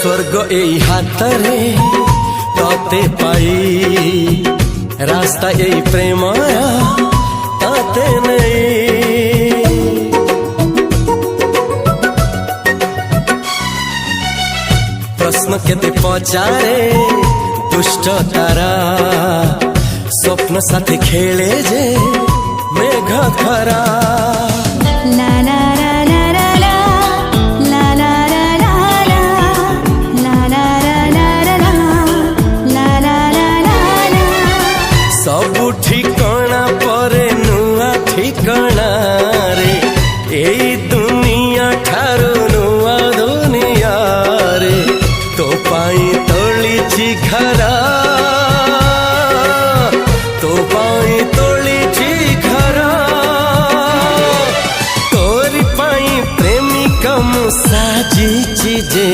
स्वर्ग एई हातरे तते पाई रास्ता एई प्रेमाया ताते नहीं। प्रश्न केते पचारे दुष्ट तारा स्वप्न साथी खेले जे मेघ खरा। ला ला ला ला ला ला ला ला ला ला ला ला ला ला ला। सबु ठिकाना परे नुआ ठिकाना रे एई दुनिया ठारू नुआ दुनिया रे। तो पाई तोलिछि घरा तो पाई तोलिछि घरा तोरी पाई प्रेमिका मु साजिछि जे